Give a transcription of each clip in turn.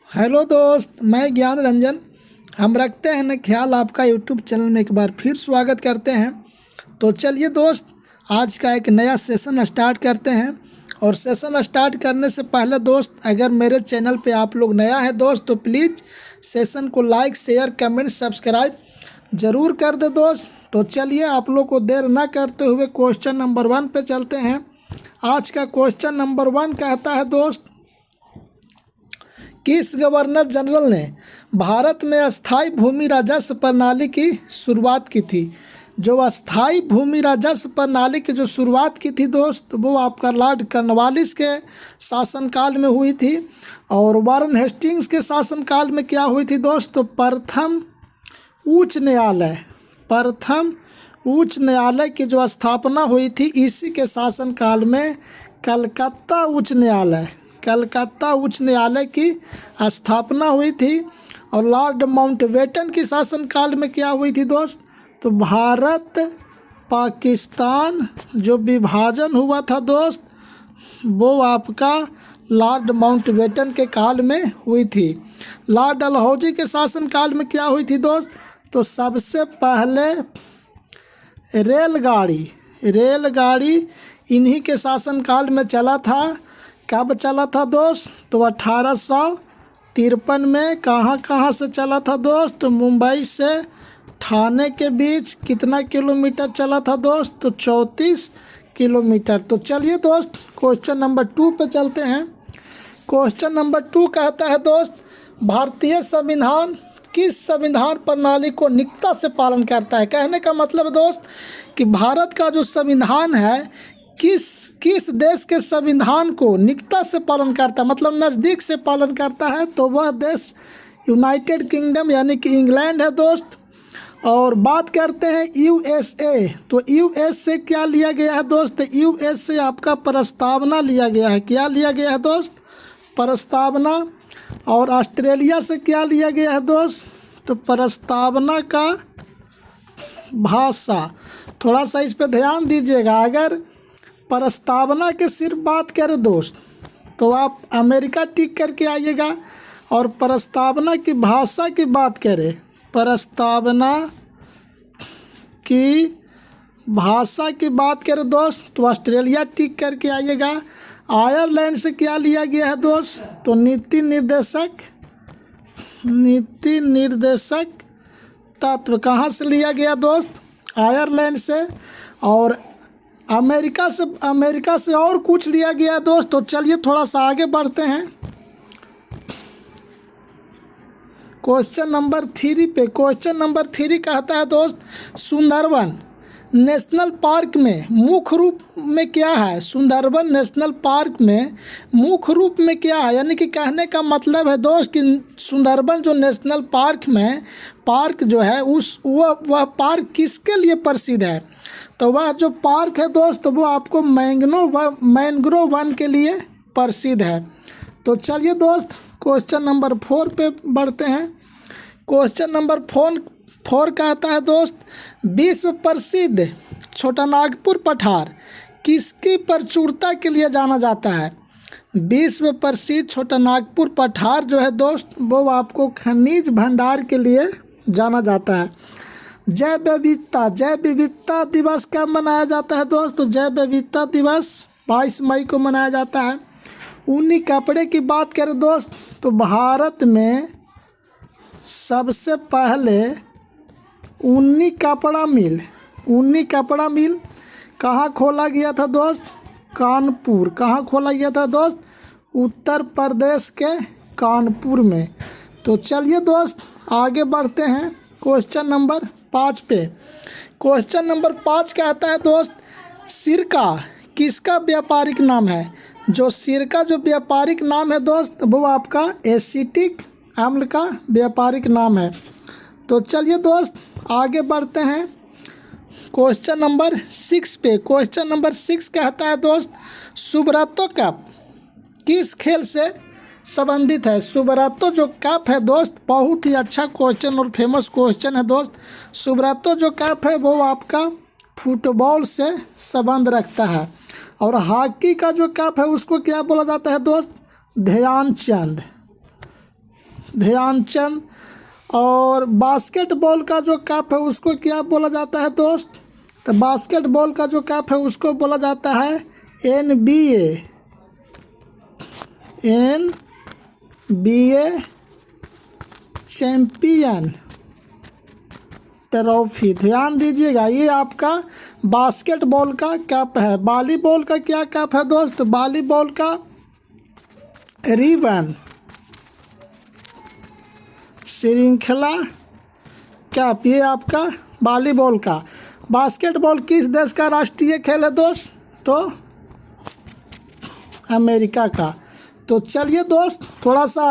Hello दोस्त, मैं ज्ञान रंजन। हम रखते हैं न ख्याल आपका यूट्यूब चैनल में एक बार फिर स्वागत करते हैं। तो चलिए दोस्त, आज का एक नया सेशन स्टार्ट करते हैं। और सेशन स्टार्ट करने से पहले दोस्त, अगर मेरे चैनल पे आप लोग नया है दोस्त, तो प्लीज़ सेशन को लाइक, शेयर, कमेंट, सब्सक्राइब ज़रूर कर दे दोस्त। तो चलिए, आप लोग को देर ना करते हुए क्वेश्चन नंबर 1 पे चलते हैं। आज का क्वेश्चन नंबर 1 कहता है दोस्त, किस गवर्नर जनरल ने भारत में अस्थाई भूमि राजस्व प्रणाली की शुरुआत की थी? जो अस्थाई भूमि राजस्व प्रणाली की जो शुरुआत की थी दोस्त, वो आपका लॉर्ड कॉर्नवालिस के शासनकाल में हुई थी। और वारन हेस्टिंग्स के शासनकाल में क्या हुई थी दोस्त? तो प्रथम उच्च न्यायालय की जो स्थापना हुई थी, इसी के शासनकाल में कलकत्ता उच्च न्यायालय की स्थापना हुई थी। और लॉर्ड माउंटबेटन की शासनकाल में क्या हुई थी दोस्त? तो भारत पाकिस्तान जो विभाजन हुआ था दोस्त, वो आपका लॉर्ड माउंटबेटन के काल में हुई थी। लॉर्ड डलहौजी के शासनकाल में क्या हुई थी दोस्त? तो सबसे पहले रेलगाड़ी इन्हीं के शासनकाल में चला था। कब चला था दोस्त? तो 1853 में। कहाँ से चला था दोस्त? तो मुंबई से ठाणे के बीच कितना किलोमीटर चला था दोस्त? तो 34 किलोमीटर। तो चलिए दोस्त, क्वेश्चन नंबर 2 पे चलते हैं। क्वेश्चन नंबर 2 कहता है दोस्त, भारतीय संविधान किस संविधान प्रणाली को निकटता से पालन करता है? कहने का मतलब है दोस्त कि भारत का जो संविधान है, किस देश के संविधान को निकटता से पालन करता है, मतलब नज़दीक से पालन करता है? तो वह देश यूनाइटेड किंगडम यानी कि इंग्लैंड है दोस्त। और बात करते हैं यूएसए, तो यूएस से क्या लिया गया है दोस्त? यूएस से आपका प्रस्तावना लिया गया है। क्या लिया गया है दोस्त? प्रस्तावना। और ऑस्ट्रेलिया से क्या लिया गया है दोस्त? तो प्रस्तावना का भाषा। थोड़ा सा इस पे ध्यान दीजिएगा। अगर प्रस्तावना के सिर्फ बात करें दोस्त, तो आप अमेरिका टिक करके आइएगा। और प्रस्तावना की भाषा की बात करें, प्रस्तावना की भाषा की बात करें दोस्त, तो ऑस्ट्रेलिया टिक करके आइएगा। आयरलैंड से क्या लिया गया है दोस्त? तो नीति निर्देशक तत्व कहाँ से लिया गया दोस्त? आयरलैंड से। और अमेरिका से और कुछ लिया गया है दोस्त। तो चलिए थोड़ा सा आगे बढ़ते हैं क्वेश्चन नंबर 3 पे। क्वेश्चन नंबर 3 कहता है दोस्त, सुंदरवन नेशनल पार्क में मुख्य रूप में क्या है? सुंदरवन नेशनल पार्क में मुख्य रूप में क्या है? यानी कि कहने का मतलब है दोस्त कि सुंदरवन जो नेशनल पार्क जो है, वह पार्क किसके लिए प्रसिद्ध है? तो वह जो पार्क है दोस्त, वो आपको मैंग्रोव वन के लिए प्रसिद्ध है। तो चलिए दोस्त, क्वेश्चन नंबर 4 पे बढ़ते हैं। क्वेश्चन नंबर 4 कहता है दोस्त, विश्व प्रसिद्ध छोटा नागपुर पठार किसकी प्रचुरता के लिए जाना जाता है? विश्व प्रसिद्ध छोटा नागपुर पठार जो है दोस्त, वो आपको खनिज भंडार के लिए जाना जाता है। जैव विविधता दिवस कब मनाया जाता है दोस्त? तो जैव विविधता दिवस 22 मई को मनाया जाता है। ऊनी कपड़े की बात करें दोस्त, तो भारत में सबसे पहले ऊनी कपड़ा मिल कहाँ खोला गया था दोस्त? कानपुर। कहाँ खोला गया था दोस्त? उत्तर प्रदेश के कानपुर में। तो चलिए दोस्त, आगे बढ़ते हैं क्वेश्चन नंबर 5 पे। क्वेश्चन नंबर 5 कहता है दोस्त, सिरका किसका व्यापारिक नाम है? जो सिरका जो व्यापारिक नाम है दोस्त, वो आपका एसिटिक अम्ल का व्यापारिक नाम है। तो चलिए दोस्त, आगे बढ़ते हैं क्वेश्चन नंबर 6 पे। क्वेश्चन नंबर 6 कहता है दोस्त, सुब्रतो कप किस खेल से संबंधित है? सुब्रतो जो कप है दोस्त, बहुत ही अच्छा क्वेश्चन और फेमस क्वेश्चन है दोस्त। सुब्रतो जो कप है, वो आपका फुटबॉल से संबंध रखता है। और हॉकी का जो कप है, उसको क्या बोला जाता है दोस्त? ध्यानचंद। ध्यानचंद। और बास्केटबॉल का जो कप है उसको क्या बोला जाता है दोस्त? तो बास्केटबॉल का जो कप है उसको बोला जाता है NBA चैम्पियन ट्रॉफी। ध्यान दीजिएगा, ये आपका बास्केटबॉल का कप है। वॉलीबॉल का क्या कप है दोस्त? वॉलीबॉल का रिबन श्रृंखला कप, ये आपका वॉलीबॉल का। बास्केटबॉल किस देश का राष्ट्रीय खेल है दोस्त? तो अमेरिका का। तो चलिए दोस्त, थोड़ा सा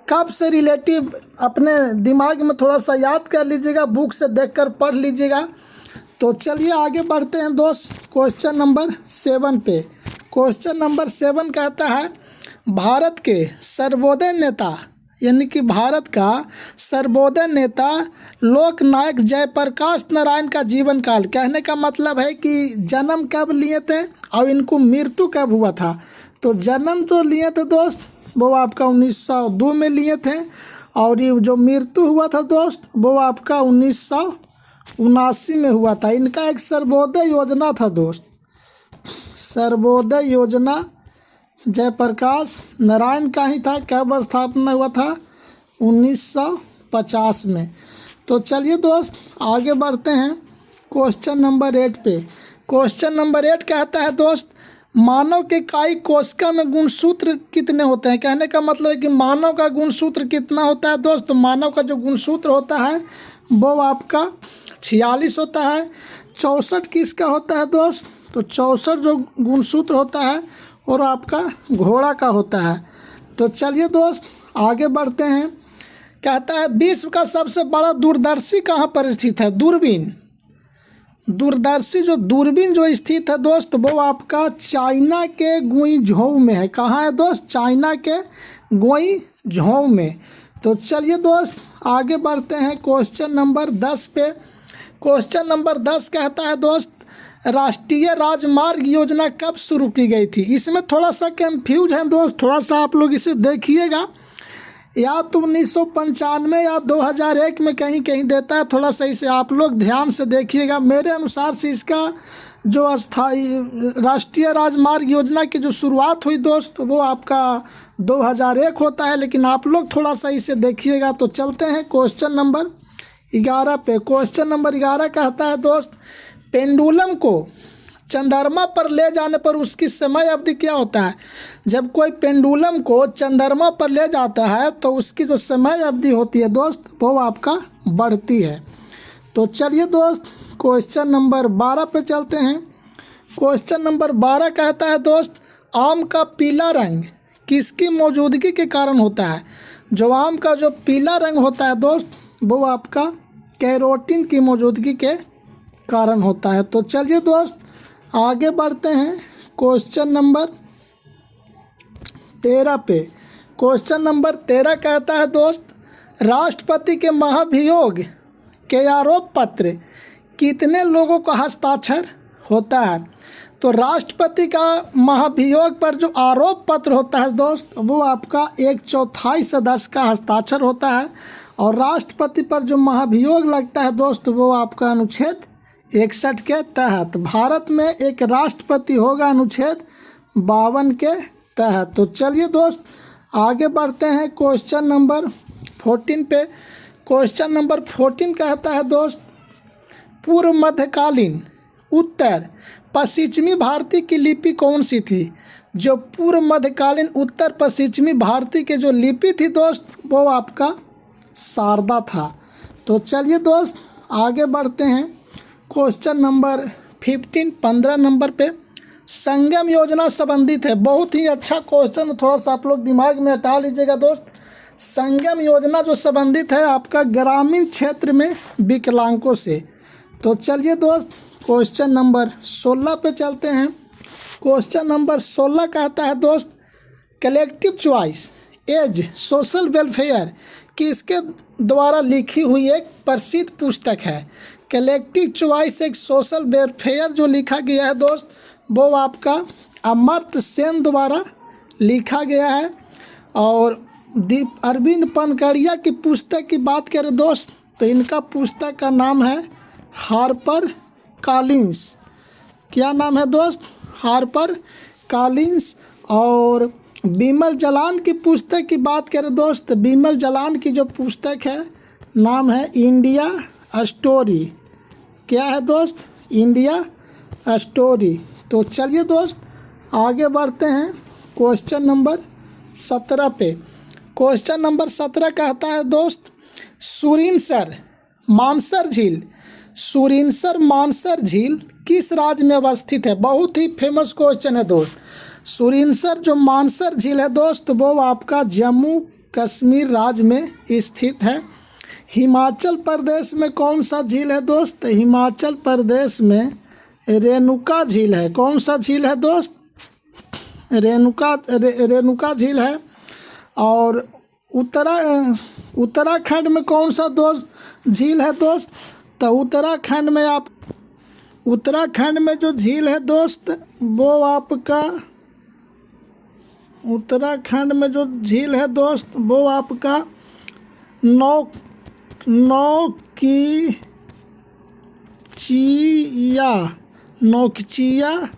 कप से रिलेटिव अपने दिमाग में थोड़ा सा याद कर लीजिएगा, बुक से देखकर पढ़ लीजिएगा। तो चलिए आगे बढ़ते हैं दोस्त क्वेश्चन नंबर 7 पे। क्वेश्चन नंबर 7 कहता है भारत के सर्वोदय नेता, यानी कि भारत का सर्वोदय नेता लोकनायक जयप्रकाश नारायण का जीवन काल। कहने का मतलब है कि जन्म कब लिए थे और इनको मृत्यु कब हुआ था। तो जन्म जो लिए थे दोस्त वो आपका 1902 में लिए थे, और ये जो मृत्यु हुआ था दोस्त वो आपका 1979 में हुआ था। इनका एक सर्वोदय योजना था दोस्त, सर्वोदय योजना जयप्रकाश नारायण का ही था। कब स्थापना हुआ था? 1950 में। तो चलिए दोस्त आगे बढ़ते हैं क्वेश्चन नंबर 8 पे। क्वेश्चन नंबर 8 कहता है दोस्त मानव के काई कोशिका में गुणसूत्र कितने होते हैं। कहने का मतलब है कि मानव का गुणसूत्र कितना होता है दोस्त? तो मानव का जो गुणसूत्र होता है वो आपका 46 होता है। 64 किसका होता है दोस्त? तो 64 जो गुणसूत्र होता है और आपका घोड़ा का होता है। तो चलिए दोस्त आगे बढ़ते हैं। कहता है विश्व का सबसे बड़ा दूरदर्शी कहाँ पर स्थित है? दूरबीन। दूरदर्शी जो दूरबीन जो स्थित है दोस्त वो आपका चाइना के गुइझोउ में है। कहाँ है दोस्त? चाइना के गुइझोउ में। तो चलिए दोस्त आगे बढ़ते हैं क्वेश्चन नंबर 10 पे। क्वेश्चन नंबर 10 कहता है दोस्त राष्ट्रीय राजमार्ग योजना कब शुरू की गई थी। इसमें थोड़ा सा कंफ्यूज है दोस्त, थोड़ा सा आप लोग इसे देखिएगा। या तो 1995 या 2001 में कहीं कहीं देता है, थोड़ा सा इसे आप लोग ध्यान से देखिएगा। मेरे अनुसार से इसका जो अस्थाई राष्ट्रीय राजमार्ग योजना की जो शुरुआत हुई दोस्त वो आपका 2001 होता है, लेकिन आप लोग थोड़ा सा इसे देखिएगा। तो चलते हैं क्वेश्चन नंबर 11 पे। क्वेश्चन नंबर 11 कहता है दोस्त पेंडुलम को चंद्रमा पर ले जाने पर उसकी समय अवधि क्या होता है। जब कोई पेंडुलम को चंद्रमा पर ले जाता है तो उसकी जो समय अवधि होती है दोस्त वो आपका बढ़ती है। तो चलिए दोस्त क्वेश्चन नंबर 12 पे चलते हैं। क्वेश्चन नंबर 12 कहता है दोस्त आम का पीला रंग किसकी मौजूदगी के कारण होता है। जो आम का जो पीला रंग होता है दोस्त वो आपका कैरोटीन की मौजूदगी के कारण होता है। तो चलिए दोस्त आगे बढ़ते हैं क्वेश्चन नंबर 13 पे। क्वेश्चन नंबर 13 कहता है दोस्त राष्ट्रपति के महाभियोग के आरोप पत्र कितने लोगों का हस्ताक्षर होता है। तो राष्ट्रपति का महाभियोग पर जो आरोप पत्र होता है दोस्त वो आपका 1/4 सदस्य का हस्ताक्षर होता है, और राष्ट्रपति पर जो महाभियोग लगता है दोस्त वो आपका अनुच्छेद 61 के तहत। भारत में एक राष्ट्रपति होगा अनुच्छेद 52 के तहत। तो चलिए दोस्त आगे बढ़ते हैं क्वेश्चन नंबर 14 पे। क्वेश्चन नंबर 14 कहता है दोस्त पूर्व मध्यकालीन उत्तर पश्चिमी भारतीय की लिपि कौन सी थी। जो पूर्व मध्यकालीन उत्तर पश्चिमी भारतीय के जो लिपि थी दोस्त वो आपका शारदा था। तो चलिए दोस्त आगे बढ़ते हैं क्वेश्चन नंबर 15 नंबर पे संगम योजना संबंधित है। बहुत ही अच्छा क्वेश्चन, थोड़ा सा आप लोग दिमाग में हटा लीजिएगा दोस्त। संगम योजना जो संबंधित है आपका ग्रामीण क्षेत्र में विकलांगों से। तो चलिए दोस्त क्वेश्चन नंबर 16 पे चलते हैं। क्वेश्चन नंबर 16 कहता है दोस्त collective choice as social welfare किसके द्वारा लिखी हुई एक प्रसिद्ध पुस्तक है। कलेक्टिव चॉइस एक सोशल वेलफेयर जो लिखा गया है दोस्त वो आपका अमर्त्य सेन द्वारा लिखा गया है, और दीप अरविंद पनकड़िया की पुस्तक की बात करें दोस्त, तो इनका पुस्तक का नाम है हार्पर कॉलिंस। क्या नाम है दोस्त? Harper Collins. और बिमल जलान की पुस्तक की बात करें दोस्त, बिमल जलान की जो पुस्तक है नाम है इंडिया स्टोरी। क्या है दोस्त? India story. तो चलिए दोस्त आगे बढ़ते हैं क्वेश्चन नंबर 17 पे। क्वेश्चन नंबर 17 कहता है दोस्त, सुरिनसर मानसर झील, सुरिनसर मानसर झील किस राज्य में अवस्थित है? बहुत ही फेमस क्वेश्चन है दोस्त। सुरिनसर जो मानसर झील है दोस्त, वो आपका जम्मू कश्मीर राज्य में स्थित है। हिमाचल प्रदेश में कौन सा झील है दोस्त? हिमाचल प्रदेश में रेणुका झील है। कौन सा झील है दोस्त? रेणुका झील है। और उत्तराखंड में कौन सा दोस्त झील है दोस्त? तो उत्तराखंड में जो झील है दोस्त, वो आपका उत्तराखंड में जो झील है दोस्त, वो आपका नौकचिया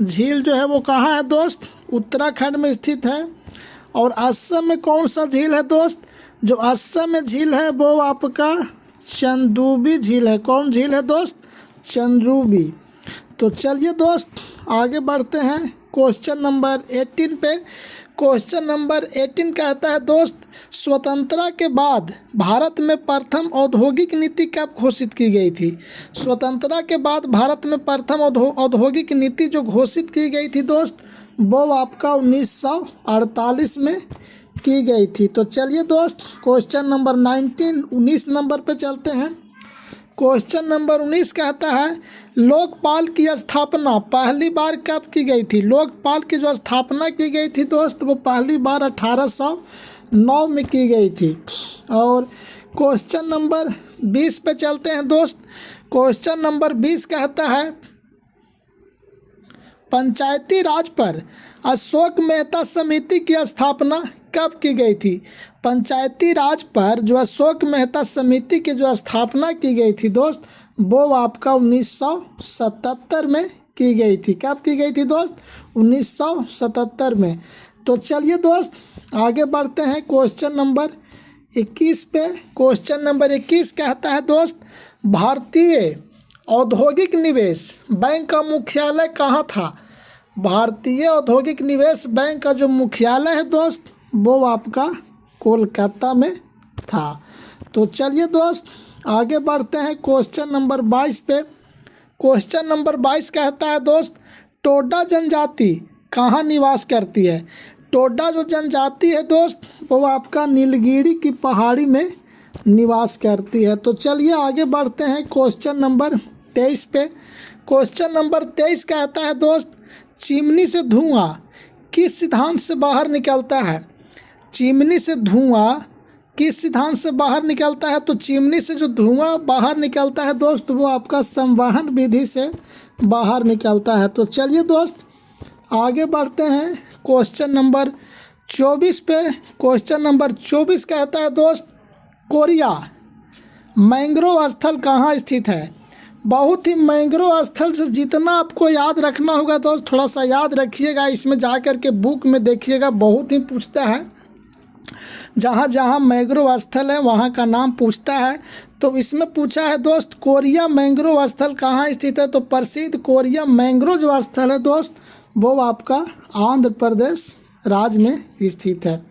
झील जो है वो कहाँ है दोस्त? उत्तराखंड में स्थित है। और असम में कौन सा झील है दोस्त? जो असम में झील है वो आपका चंदुबी झील है। कौन झील है दोस्त? चंदुबी। तो चलिए दोस्त आगे बढ़ते हैं क्वेश्चन नंबर 18 पे। क्वेश्चन नंबर 18 कहता है दोस्त, स्वतंत्रता के बाद भारत में प्रथम औद्योगिक नीति कब घोषित की गई थी? स्वतंत्रता के बाद भारत में प्रथम औद्योगिक नीति जो घोषित की गई थी दोस्त, वो आपका 1948 में की गई थी। तो चलिए दोस्त क्वेश्चन नंबर 19 नंबर पे चलते हैं। क्वेश्चन नंबर 19 कहता है, लोकपाल की स्थापना पहली बार कब की गई थी? लोकपाल की जो स्थापना की गई थी दोस्त, वो पहली बार 1809 में की गई थी। और क्वेश्चन नंबर 20 पे चलते हैं दोस्त। क्वेश्चन नंबर 20 कहता है, पंचायती राज पर अशोक मेहता समिति की स्थापना कब की गई थी? पंचायती राज पर जो अशोक मेहता समिति की जो स्थापना की गई थी दोस्त, वो आपका 1977 में की गई थी। कब की गई थी दोस्त? 1977 में। तो चलिए दोस्त आगे बढ़ते हैं क्वेश्चन नंबर 21 पे। क्वेश्चन नंबर 21 कहता है दोस्त, भारतीय औद्योगिक निवेश बैंक का मुख्यालय कहाँ था? भारतीय औद्योगिक निवेश बैंक का जो मुख्यालय है दोस्त, वो आपका कोलकाता में था। तो चलिए दोस्त आगे बढ़ते हैं क्वेश्चन नंबर 22 पे। क्वेश्चन नंबर 22 कहता है दोस्त, टोडा जनजाति कहाँ निवास करती है? टोडा जो जनजाति है दोस्त, वो आपका नीलगिरी की पहाड़ी में निवास करती है। तो चलिए आगे बढ़ते हैं क्वेश्चन नंबर 23 पे। क्वेश्चन नंबर 23 कहता है दोस्त, चिमनी से धुआं किस सिद्धांत से बाहर निकलता है? चिमनी से धुआं किस सिद्धांत से बाहर निकलता है? तो चिमनी से जो धुआं बाहर निकलता है दोस्त, वो आपका संवहन विधि से बाहर निकलता है। तो चलिए दोस्त आगे बढ़ते हैं क्वेश्चन नंबर 24 पे। क्वेश्चन नंबर 24 कहता है दोस्त, कोरिया मैंग्रोव स्थल कहाँ स्थित है? बहुत ही मैंग्रोव स्थल से जितना आपको याद रखना होगा दोस्त, थोड़ा सा याद रखिएगा। इसमें जा कर के बुक में देखिएगा, बहुत ही पूछता है। जहाँ जहाँ मैंग्रोव स्थल है वहाँ का नाम पूछता है। तो इसमें पूछा है दोस्त, कोरिया मैंग्रोव स्थल कहाँ स्थित है? तो प्रसिद्ध कोरिया मैंग्रोव जो स्थल है दोस्त, वो आपका आंध्र प्रदेश राज्य में स्थित है।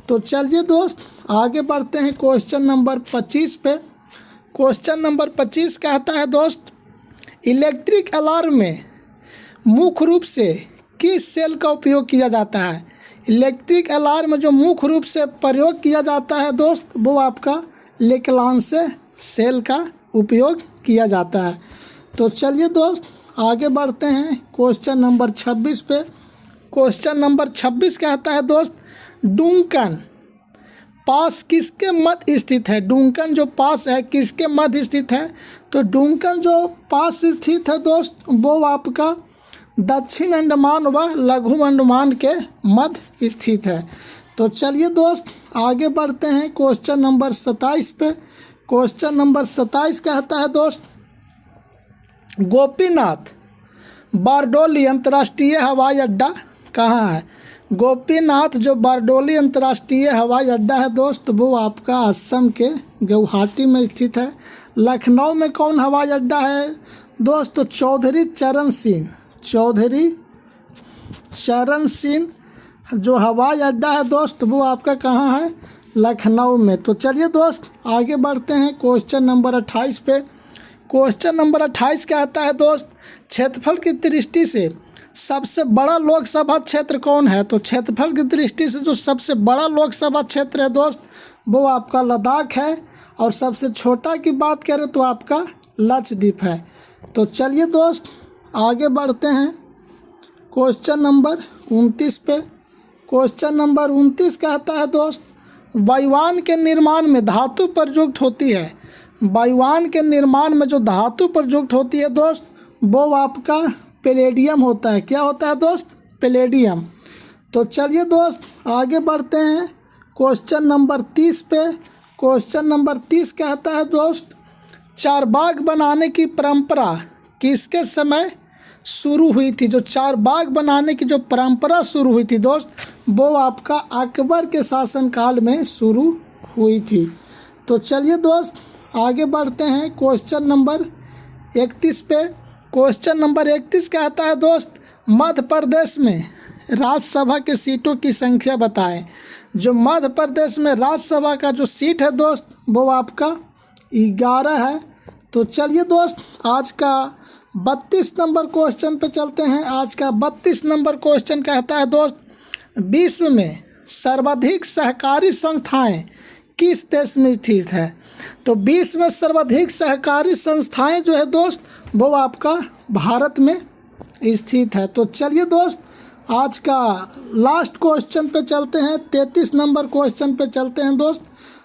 तो चलिए दोस्त आगे बढ़ते हैं क्वेश्चन नंबर 25 पे। क्वेश्चन नंबर 25 कहता है दोस्त, इलेक्ट्रिक अलार्म में मुख्य रूप से किस सेल का उपयोग किया जाता है? इलेक्ट्रिक अलार्म में जो मुख्य रूप से प्रयोग किया जाता है दोस्त, वो आपका लेक्लांस सेल का उपयोग किया जाता है। तो चलिए दोस्त आगे बढ़ते हैं क्वेश्चन नंबर 26 पे। क्वेश्चन नंबर 26 कहता है दोस्त, डुंकन पास किसके मध्य स्थित है? डुंकन जो पास है किसके मध्य स्थित है? तो डुंकन जो पास स्थित है दोस्त, वो आपका दक्षिण अंडमान व लघु अंडमान के मध्य स्थित है। तो चलिए दोस्त आगे बढ़ते हैं क्वेश्चन नंबर 27 पे। क्वेश्चन नंबर 27 कहता है दोस्त, गोपीनाथ बारडोली अंतर्राष्ट्रीय हवाई अड्डा कहाँ है? गोपीनाथ जो बारडोली अंतर्राष्ट्रीय हवाई अड्डा है दोस्त, वो आपका असम के गुवाहाटी में स्थित है। लखनऊ में कौन हवाई अड्डा है दोस्त? तो चौधरी चरण सिंह जो हवाई अड्डा है दोस्त, वो आपका कहाँ है? लखनऊ में। तो चलिए दोस्त आगे बढ़ते हैं क्वेश्चन नंबर 28 पे। क्वेश्चन नंबर 28 कहता है दोस्त, क्षेत्रफल की दृष्टि से सबसे बड़ा लोकसभा क्षेत्र कौन है? तो क्षेत्रफल की दृष्टि से जो सबसे बड़ा लोकसभा क्षेत्र है दोस्त, वो आपका लद्दाख है। और सबसे छोटा की बात करें तो आपका लक्षद्वीप है। तो चलिए दोस्त आगे बढ़ते हैं क्वेश्चन नंबर 29 पे। क्वेश्चन नंबर 29 कहता है दोस्त, वायुयान के निर्माण में धातु प्रयुक्त होती है। वायुयान के निर्माण में जो धातु प्रयुक्त होती है दोस्त, वो आपका पैलेडियम होता है। क्या होता है दोस्त? पैलेडियम। तो चलिए दोस्त आगे बढ़ते हैं क्वेश्चन नंबर 30 पे। क्वेश्चन नंबर 30 कहता है दोस्त, चारबाग बनाने की परंपरा किसके समय शुरू हुई थी? जो चारबाग बनाने की जो परंपरा शुरू हुई थी दोस्त, वो आपका अकबर के शासनकाल में शुरू हुई थी। तो चलिए दोस्त आगे बढ़ते हैं क्वेश्चन नंबर 31 पे। क्वेश्चन नंबर 31 कहता है दोस्त, मध्य प्रदेश में राज्यसभा के सीटों की संख्या बताएं। जो मध्य प्रदेश में राज्यसभा का जो सीट है दोस्त, वो आपका 11 है। तो चलिए दोस्त आज का 32 नंबर क्वेश्चन पे चलते हैं। आज का 32 नंबर क्वेश्चन कहता है दोस्त, विश्व में सर्वाधिक सहकारी संस्थाएं किस देश में स्थित है? तो विश्व में सर्वाधिक सहकारी संस्थाएं जो है दोस्त, वो आपका भारत में स्थित है। तो चलिए दोस्त आज का लास्ट क्वेश्चन पे चलते हैं, 33 नंबर क्वेश्चन पे चलते हैं दोस्त।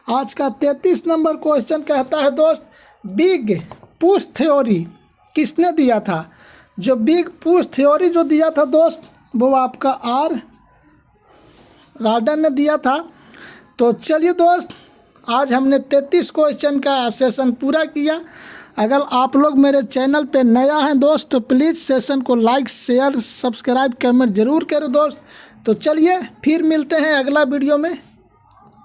आज का 33 नंबर क्वेश्चन कहता है दोस्त, बिग पुश थ्योरी किसने दिया था? जो बिग पुश थ्योरी जो दिया था दोस्त, वो आपका आर राडन ने दिया था। तो चलिए दोस्त आज हमने 33 क्वेश्चन का सेशन पूरा किया। अगर आप लोग मेरे चैनल पे नया हैं दोस्त, तो प्लीज़ सेशन को लाइक शेयर सब्सक्राइब कमेंट ज़रूर करें दोस्त। तो चलिए फिर मिलते हैं अगला वीडियो में।